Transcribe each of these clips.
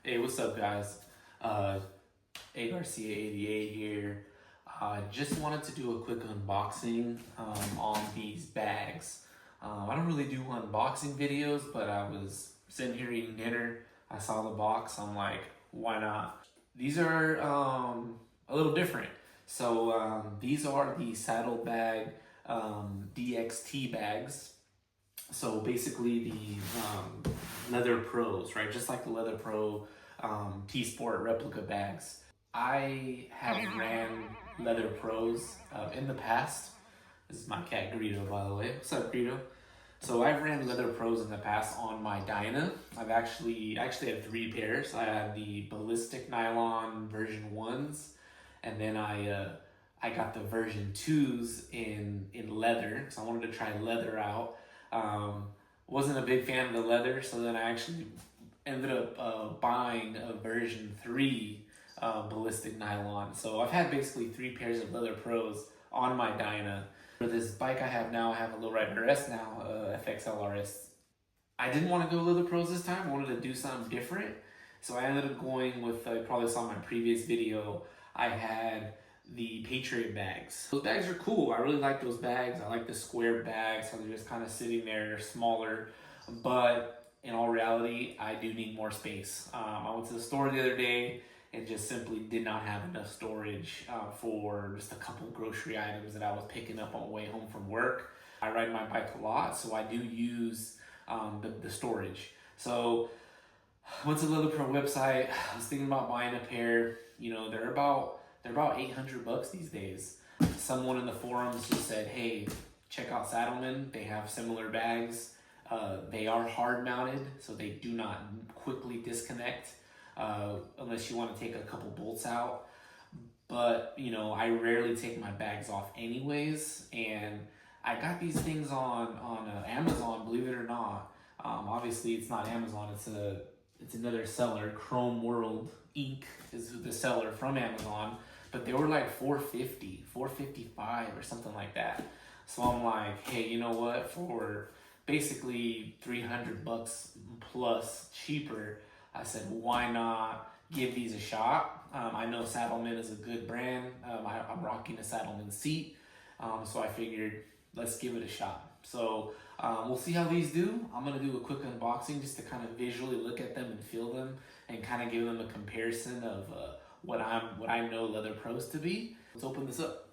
Hey, what's up, guys? ARCA88 here. Just wanted to do a quick unboxing on these bags. I don't really do unboxing videos, but I was sitting here eating dinner. I saw the box. I'm like, why not? These are a little different. So these are the Saddlebag DXT bags. So basically the Leather Pros, right? Just like the Leather Pro T-Sport replica bags. I have ran Leather Pros in the past. This is my cat Greedo, by the way. What's up, Greedo? So I've ran Leather Pros in the past on my Dyna. I actually had 3 pairs. I had the ballistic nylon version 1s, and then I got the version 2s in leather, because I wanted to try leather out. Wasn't a big fan of the leather, so then I actually ended up buying a version 3 ballistic nylon. So I've had basically 3 pairs of Leather Pros on my Dyna. For this bike I have now, I have a lowrider S now, FXLRS. I didn't want to go Leather Pros this time. I wanted to do something different. So I ended up going with, you probably saw my previous video, I had the Patriot bags. Those bags are cool. I really like those bags. I like the square bags, how they're just kind of sitting there. They're smaller, but in all reality, I do need more space. I went to the store the other day and just simply did not have enough storage for just a couple of grocery items that I was picking up on the way home from work. I ride my bike a lot, so I do use the storage. So I went to the Leather Pro website. I was thinking about buying a pair. You know, they're about $800 these days. Someone in the forums just said, hey, check out Saddlemen. They have similar bags. They are hard mounted, so they do not quickly disconnect unless you want to take a couple bolts out. But, you know, I rarely take my bags off anyways, and I got these things on Amazon, believe it or not. Obviously, it's not Amazon. It's another seller. Chrome World Inc. is the seller from Amazon, but they were like $450, $455 or something like that. So I'm like, hey, you know what? For basically $300 plus cheaper, I said, why not give these a shot? I know Saddlemen is a good brand. I'm rocking a Saddlemen seat, so I figured let's give it a shot. So we'll see how these do. I'm gonna do a quick unboxing just to kind of visually look at them and feel them, and kind of give them a comparison of what I know Leather Pros to be. Let's open this up.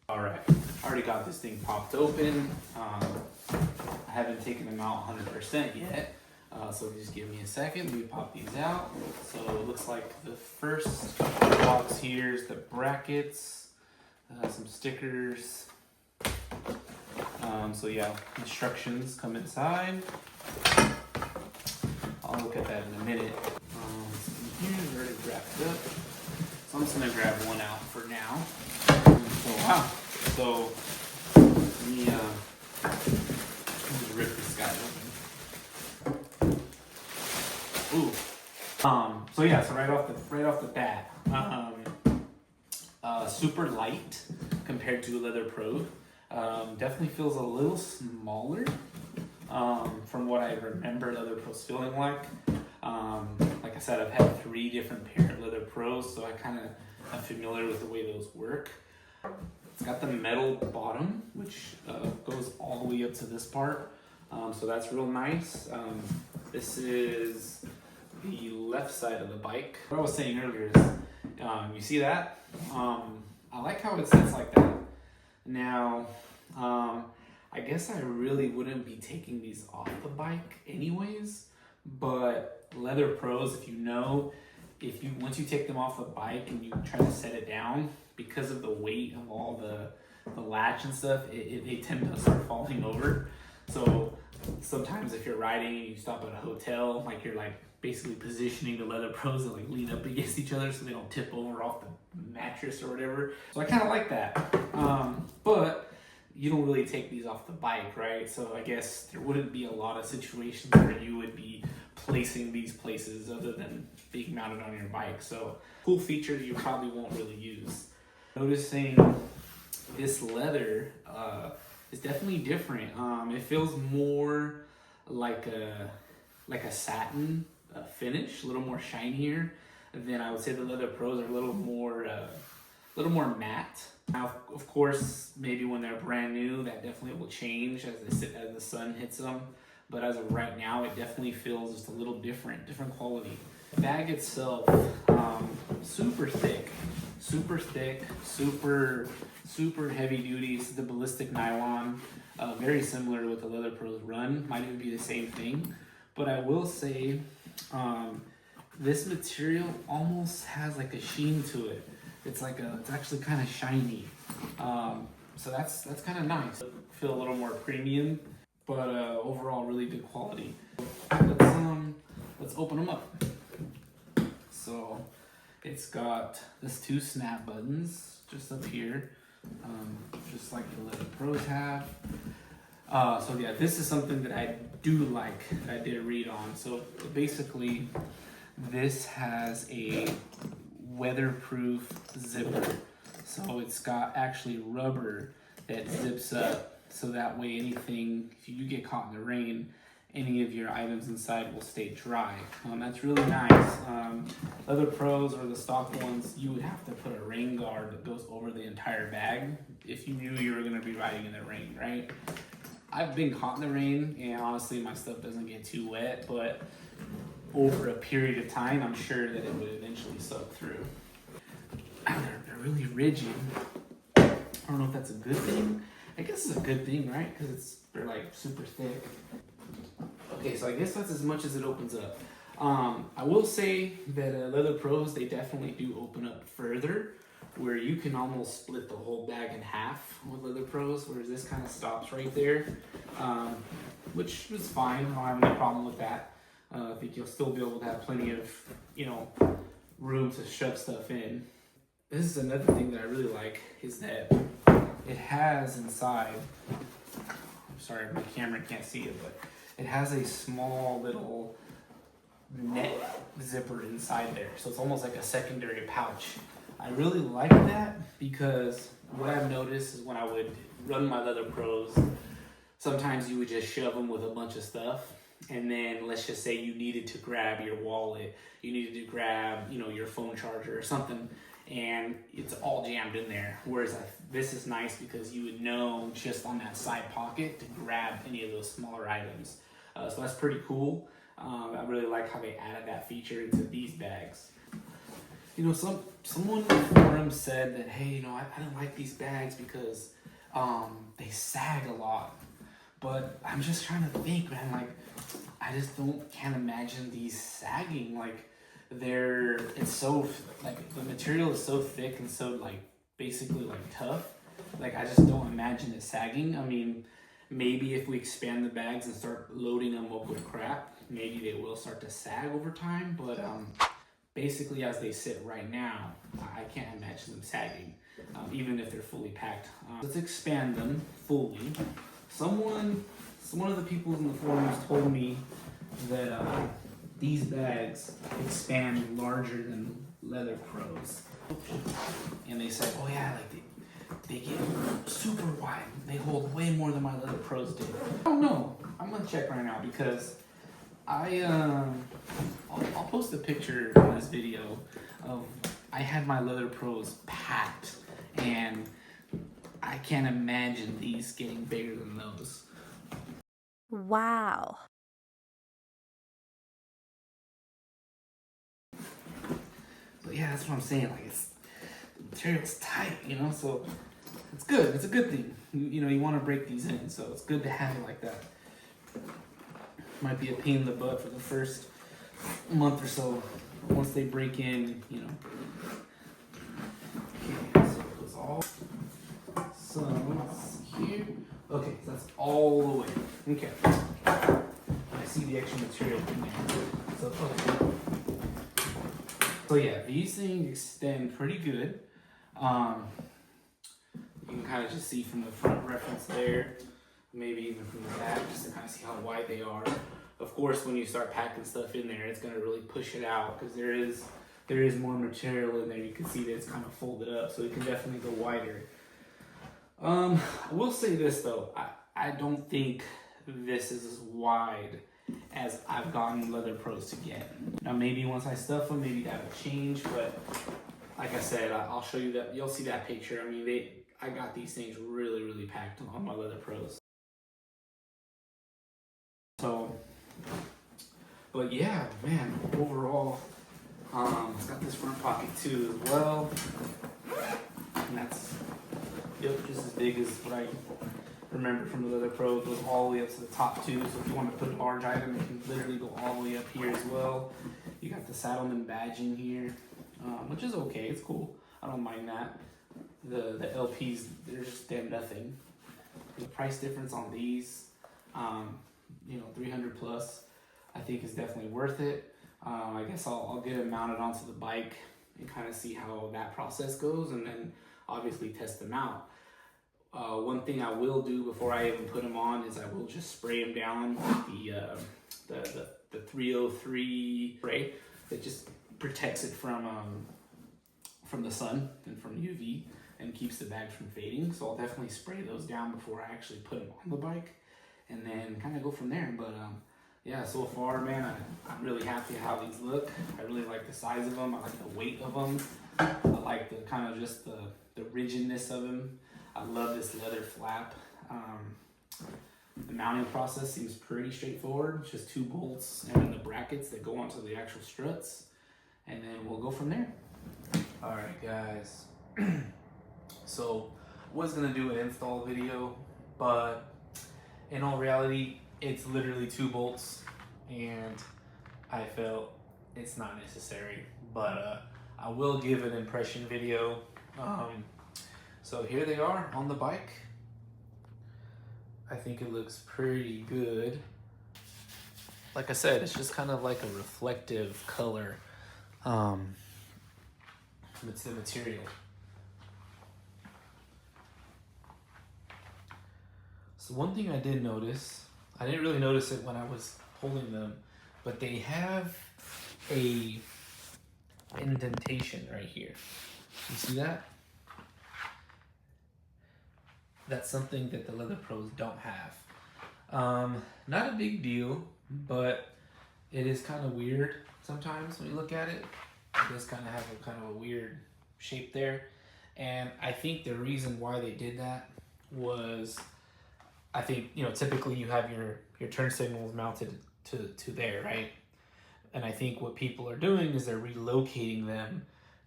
All right, I already got this thing popped open. I haven't taken them out 100% yet, so just give me a second. Let me pop these out. So it looks like the first box here is the brackets, some stickers. So yeah, instructions come inside. I'll look at that in a minute. Here's already wrapped up. So I'm just gonna grab one out for now. So wow. So let me just rip this guy open. Ooh. So yeah. So right off the bat, super light compared to Leather Pro. Definitely feels a little smaller from what I remember Leather Pros feeling like. Like I said, I've had 3 different pair of Leather Pros, so I kind of am familiar with the way those work. It's got the metal bottom, which goes all the way up to this part, so that's real nice. This is the left side of the bike. What I was saying earlier is, you see that? I like how it sits like that. Now, I guess I really wouldn't be taking these off the bike anyways, but Leather Pros, once you take them off the bike and you try to set it down, because of the weight of all the latch and stuff, they tend to start falling over. So sometimes if you're riding and you stop at a hotel, like you're like basically positioning the Leather Pros to like lean up against each other so they don't tip over off the mattress or whatever. So I kind of like that. But you don't really take these off the bike, right? So I guess there wouldn't be a lot of situations where you would be placing these places other than being mounted on your bike. So cool feature that you probably won't really use. Noticing this leather is definitely different. It feels more like like a satin finish, a little more shinier. Then I would say the Leather Pros are a little more matte. Now, of course, maybe when they're brand new, that definitely will change as the sun hits them. But as of right now, it definitely feels just a little different quality. The bag itself, super thick, super heavy duty. It's the ballistic nylon, very similar to what the Leather Pros run. Might even be the same thing. But I will say, this material almost has like a sheen to it. It's actually kind of shiny. So that's kind of nice. Feel a little more premium, but overall really good quality. Let's open them up. So it's got this 2 snap buttons just up here, just like the Leather Pros have. So yeah, this is something that I do like, that I did a read on. So basically, this has a weatherproof zipper. So it's got actually rubber that zips up, so that way anything, if you get caught in the rain, any of your items inside will stay dry. That's really nice. Leather Pros or the stock ones, you would have to put a rain guard that goes over the entire bag if you knew you were going to be riding in the rain, right? I've been caught in the rain, and honestly my stuff doesn't get too wet, but over a period of time, I'm sure that it would eventually soak through. They're really rigid. I don't know if that's a good thing. I guess it's a good thing, right? Because they're like super thick. Okay, so I guess that's as much as it opens up. I will say that Leather Pros, they definitely do open up further, where you can almost split the whole bag in half with Leather Pros, whereas this kind of stops right there, which is fine. I don't have any problem with that. I think you'll still be able to have plenty of, room to shove stuff in. This is another thing that I really like, is that it has inside, I'm sorry, my camera can't see it, but it has a small little net zipper inside there. So it's almost like a secondary pouch. I really like that because what I've noticed is when I would run my Leather Pros, sometimes you would just shove them with a bunch of stuff. And then let's just say you needed to grab your wallet, you needed to grab, your phone charger or something, and it's all jammed in there. Whereas this is nice because you would know just on that side pocket to grab any of those smaller items. So that's pretty cool. I really like how they added that feature into these bags. Someone in the forum said that, hey, I don't like these bags because they sag a lot. But I'm just trying to think, man, like, I just can't imagine these sagging. Like, it's so, like, the material is so thick and so, like, basically, like, tough. Like, I just don't imagine it sagging. I mean, maybe if we expand the bags and start loading them up with crap, maybe they will start to sag over time. But basically, as they sit right now, I can't imagine them sagging, even if they're fully packed. Let's expand them fully. One of the people in the forums told me that these bags expand larger than Leather Pros, and they said, oh yeah, like they get super wide. They hold way more than my Leather Pros did. I don't know. I'm gonna check right now because I'll post a picture in this video of I had my Leather Pros packed, and I can't imagine these getting bigger than those. Wow. So yeah, that's what I'm saying. Like, the material's tight, so it's good. It's a good thing. You want to break these in, so it's good to have it like that. Might be a pain in the butt for the first month or so. Once they break in, Okay, so it was all. So let's see here. Okay, so that's all the way. Okay. I see the extra material in there. So, okay. So yeah, these things extend pretty good. You can kind of just see from the front reference there, maybe even from the back, just to kind of see how wide they are. Of course, when you start packing stuff in there, it's going to really push it out because there is more material in there. You can see that it's kind of folded up, so it can definitely go wider. I will say this though, I don't think this is as wide as I've gotten leather pros to get. Now maybe once I stuff them, maybe that'll change, but like I said, I'll show you that. You'll see that picture. I mean, I got these things really, really packed on my leather pros. So, but yeah, man, overall, it's got this front pocket too as well. And that's, yep, just as big as what I remember from the leather pro. It goes all the way up to the top too. So if you want to put a large item, it can literally go all the way up here as well. You got the Saddlmen badge in here, which is okay. It's cool. I don't mind that. The LPs, they're just damn nothing. The price difference on these, you know, 300 plus, I think is definitely worth it. I guess I'll get them mounted onto the bike and kind of see how that process goes, and then obviously test them out. One thing I will do before I even put them on is I will just spray them down with the 303 spray that just protects it from the sun and from UV and keeps the bags from fading. So I'll definitely spray those down before I actually put them on the bike, and then kind of go from there. But yeah, so far, man, I'm really happy how these look. I really like the size of them. I like the weight of them. I like the kind of just the rigidness of them. I love this leather flap. The mounting process seems pretty straightforward. Just 2 bolts and then the brackets that go onto the actual struts, and then we'll go from there. All right, guys. So I was gonna do an install video, but in all reality, it's literally 2 bolts, and I felt it's not necessary. But I will give an impression video. So here they are on the bike. I think it looks pretty good. Like I said, it's just kind of like a reflective color. It's the material. So one thing I did notice, I didn't really notice it when I was holding them, but they have a indentation right here. You see that? That's something that the leather pros don't have. Not a big deal, but it is kind of weird sometimes when you look at it. It does kind of have a weird shape there. And I think the reason why they did that was, I think, you know, typically you have your turn signals mounted to there, right? And I think what people are doing is they're relocating them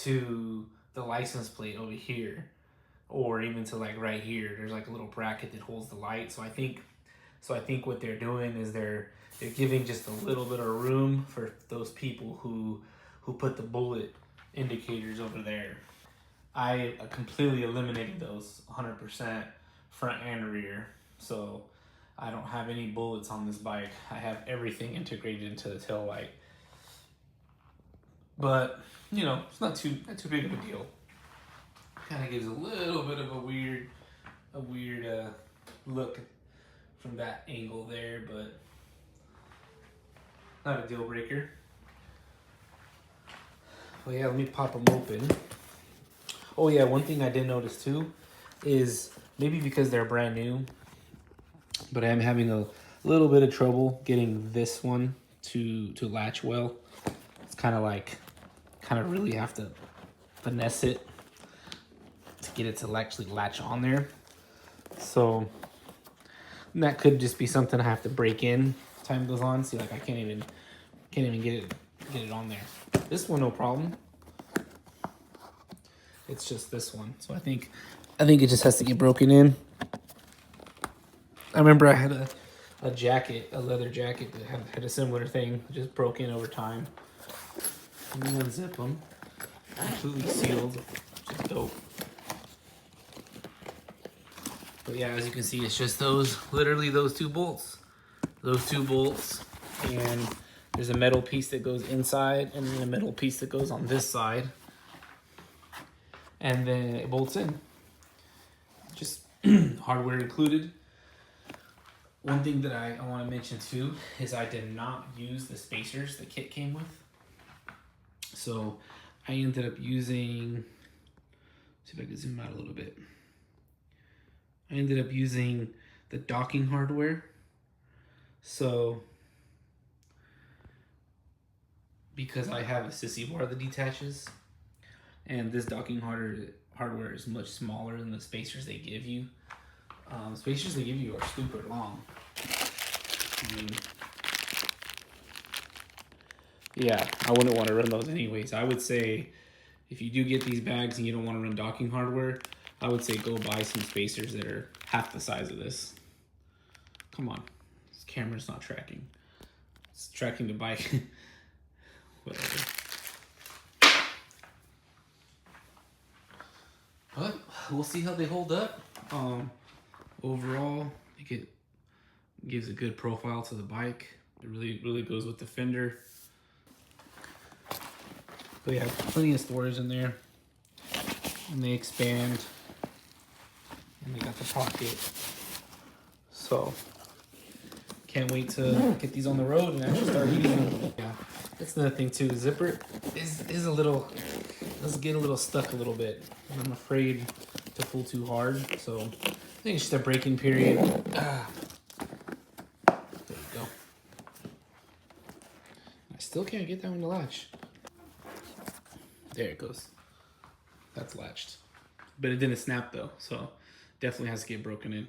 to the license plate over here, or even to like right here. There's like a little bracket that holds the light. So I think what they're doing is they're giving just a little bit of room for those people who put the bullet indicators over there. I completely eliminated those 100% front and rear. So I don't have any bullets on this bike. I have everything integrated into the tail light. But, you know, it's not too big of a deal. Kind of gives a little bit of a weird look from that angle there, but not a deal breaker. Well, yeah, let me pop them open. Oh yeah, one thing I did notice too is maybe because they're brand new, but I'm having a little bit of trouble getting this one to latch well. It's kind of really have to finesse it to get it to actually latch on there. So that could just be something I have to break in as time goes on. See, like I can't even get it on there. This one, no problem. It's just this one. So I think it just has to get broken in. I remember I had a jacket, a leather jacket that had a similar thing, just broke in over time. Let me unzip them. Completely sealed. Just dope. But yeah, as you can see, it's just literally those 2 bolts. Those 2 bolts, and there's a metal piece that goes inside and then a metal piece that goes on this side. And then it bolts in. Just hardware included. One thing that I want to mention too is I did not use the spacers the kit came with. So I ended up using, see if I can zoom out a little bit. I ended up using the docking hardware. So because I have a sissy bar that detaches, and this docking hardware is much smaller than the spacers they give you. The spacers they give you are super long. I mean, yeah, I wouldn't want to run those anyways. I would say if you do get these bags and you don't want to run docking hardware, I would say go buy some spacers that are half the size of this. Come on, this camera's not tracking. It's tracking the bike. Whatever. But we'll see how they hold up. Overall, it gives a good profile to the bike. It really goes with the fender. But yeah, plenty of storage in there, and they expand, and they got the pocket. So can't wait to get these on the road and actually start using them. Yeah, that's another thing too. The zipper is a little, does get a little stuck a little bit. I'm afraid to pull too hard, so I think it's just a break-in period. There you go. I still can't get that one to latch. There it goes. That's latched. But it didn't snap though, so definitely has to get broken in.